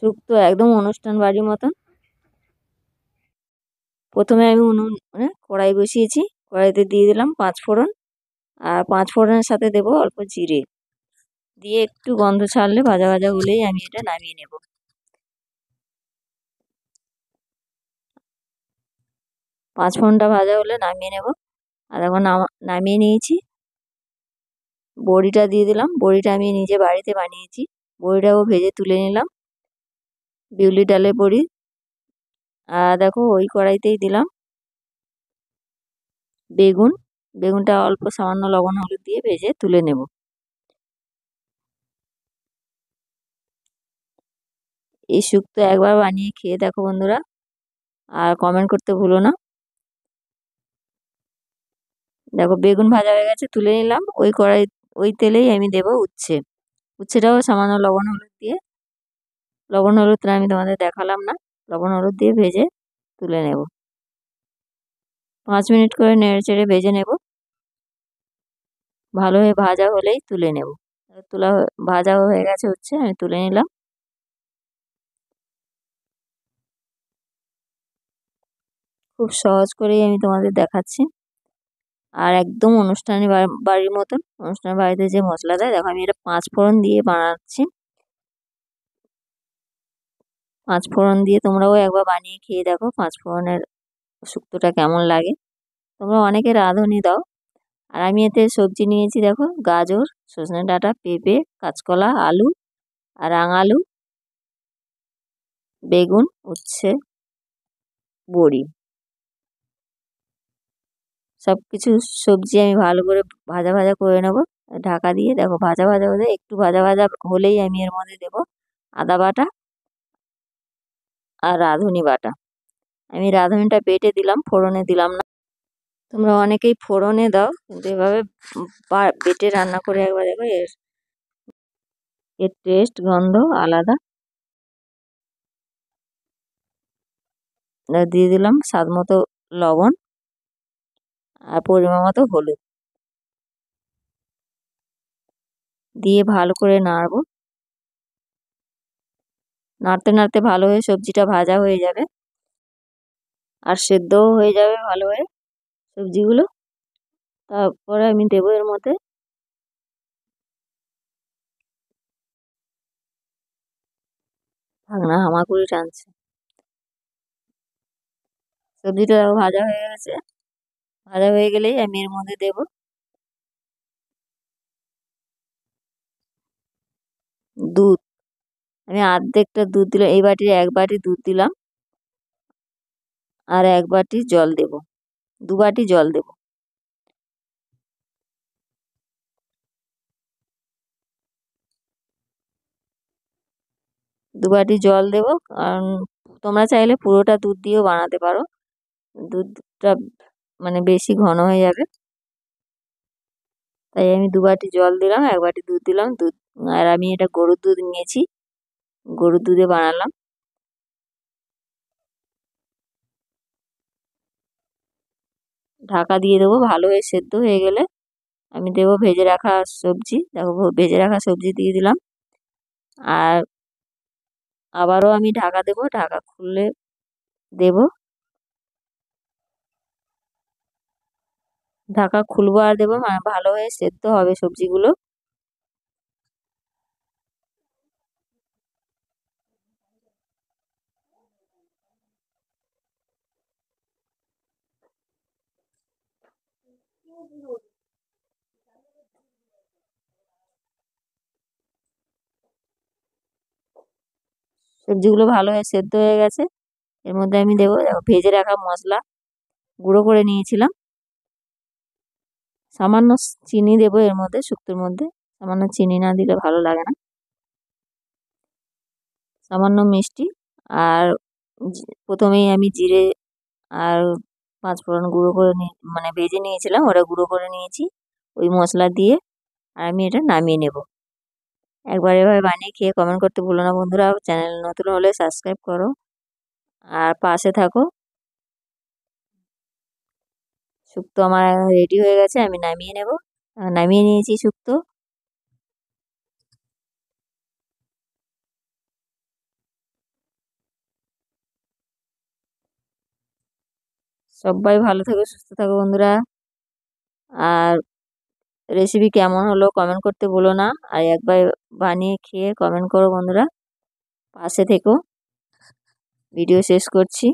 শুক্তো একদম অনুষ্ঠান বাড়ির মতন। প্রথমে আমি উনুনে কড়াই বসিয়েছি, কড়াইতে দিয়ে দিলাম 5 ফোড়ন, আর 5 ফোড়নের সাথে দেবো অল্প জিরে, দিয়ে একটু গন্ধ ছাড়লে ভাজা ভাজা হলেই আমি এটা নামিয়ে নেব। 5 ফোড়নটা ভাজা হলে নামিয়ে নেব। আর এখন নামিয়ে নিয়েছি। বড়িটা দিয়ে দিলাম, বড়িটা আমি নিজে বাড়িতে বানিয়েছি, বড়িটাও ভেজে তুলে নিলাম, বিউলি ডালের বড়ি। আর দেখো ওই কড়াইতেই দিলাম বেগুন, বেগুনটা অল্প সামান্য লবণ হলুদ দিয়ে ভেজে তুলে নেব। এই শুক্তো একবার বানিয়ে খেয়ে দেখো বন্ধুরা, আর কমেন্ট করতে ভুলো না। দেখো বেগুন ভাজা হয়ে গেছে, তুলে নিলাম। ওই তেলেই আমি দেবো উচ্ছে, উচ্ছেটাও সামান্য লবণ হলুদ দিয়ে, লবণ হলুদটা আমি তোমাদের দেখালাম না, লবণ হলুদ দিয়ে ভেজে তুলে নেব। 5 মিনিট করে নেড়ে চেড়ে ভেজে নেব। ভালো হয়ে ভাজা হলেই তুলে নেব। ভাজা হয়ে গেছে হচ্ছে, আমি তুলে নিলাম। খুব সহজ করেই আমি তোমাদের দেখাচ্ছি, আর একদম অনুষ্ঠানি বাড়ির মতন। অনুষ্ঠান বাড়িতে যে মশলা দেয়, দেখো আমি এটা 5 ফোড়ন দিয়ে বানাচ্ছি। 5 ফোড়ন দিয়ে তোমরাও একবার বানিয়ে খেয়ে দেখো 5 ফোড়নের শুক্তোটা কেমন লাগে। তোমরা অনেকে রাঁধুনি দাও। আর আমি এতে সবজি নিয়েছি, দেখো গাজর, সজনে ডাঁটা, পেঁপে, কাঁচকলা, আলু আর রাঙালু, বেগুন, উচ্ছে, বড়ি, সব কিছু সবজি আমি ভালো করে ভাজা ভাজা করে নেব ঢাকা দিয়ে। দেখো ভাজা ভাজা হলে, একটু ভাজা ভাজা হলেই আমি এর মধ্যে দেবো আদা বাটা আর রাঁধুনি বাটা। আমি রাঁধুনিটা বেটে দিলাম, ফোড়নে দিলাম না। তোমরা অনেকেই ফোড়নে দাও, কিন্তু এভাবে বেটে রান্না করে একবার দেখো, এর টেস্ট গন্ধ আলাদা। দিয়ে দিলাম স্বাদ মতো লবণ আর পরিমাণ মতো হলুদ, দিয়ে ভালো করে নাড়বো। নাড়তে নাড়তে ভালো হয়ে সবজিটা ভাজা হয়ে যাবে, আর সেদ্ধও হয়ে যাবে ভালো হয়ে সবজিগুলো। তারপরে আমি দেবো এর মধ্যে, থাক না হামাগুড়ি টানছে। সবজিটা ভাজা হয়ে গেছে, ভাজা হয়ে গেলেই আমি এর মধ্যে দেবো দুধ। আমি অর্ধেকটা দুধ দিলাম, এই বাটির 1 বাটি দুধ দিলাম, আর 1 বাটি জল দেব, 2 বাটি জল দেব। দু বাটি জল দেব, কারণ তোমরা চাইলে পুরোটা দুধ দিয়েও বানাতে পারো, দুধটা মানে বেশি ঘন হয়ে যাবে। তাই আমি 2 বাটি জল দিলাম, 1 বাটি দুধ দিলাম। আর আমি এটা গরুর দুধ নিয়েছি, গরুর দুধে বানালাম। ঢাকা দিয়ে দেবো, ভালো হয়ে সেদ্ধ হয়ে গেলে আমি দেবো ভেজে রাখা সবজি। দেখো ভেজে রাখা সবজি দিয়ে দিলাম, আর আবারও আমি ঢাকা দেবো, ঢাকা খুললে দেবো, ঢাকা খুলবো আর দেবো, মানে ভালো হয়ে সেদ্ধ হবে সবজিগুলো। সবজিগুলো ভালো হয়ে সেদ্ধ হয়ে গেছে, এর মধ্যে আমি দেবো, দেখো ভেজে রাখা মশলা গুঁড়ো করে নিয়েছিলাম। সামান্য চিনি দেবো এর মধ্যে, শুক্তোর মধ্যে সামান্য চিনি না দিলে ভালো লাগে না। সামান্য মিষ্টি, আর প্রথমেই আমি জিরে আর 5 ফোড়ন গুঁড়ো করে মানে ভেজে নিয়েছিলাম, ওটা গুঁড়ো করে নিয়েছি ওই মশলা দিয়ে। আর আমি এটা নামিয়ে নেব। একবার এভাবে বানিয়ে খেয়ে কমেন্ট করতে ভুলো না বন্ধুরা। চ্যানেল নতুন হলে সাবস্ক্রাইব করো আর পাশে থাকো। শুক্তো আমার রেডি হয়ে গেছে, আমি নামিয়ে নেব। নামিয়ে নিয়েছি শুক্তো। সবাই ভালো থেকো, সুস্থ থাকো বন্ধুরা। আর রেসিপি কেমন হলো কমেন্ট করতে ভুলো না। আর একবার বানিয়ে খেয়ে কমেন্ট করো বন্ধুরা। পাশে থেকো। ভিডিও শেষ করছি।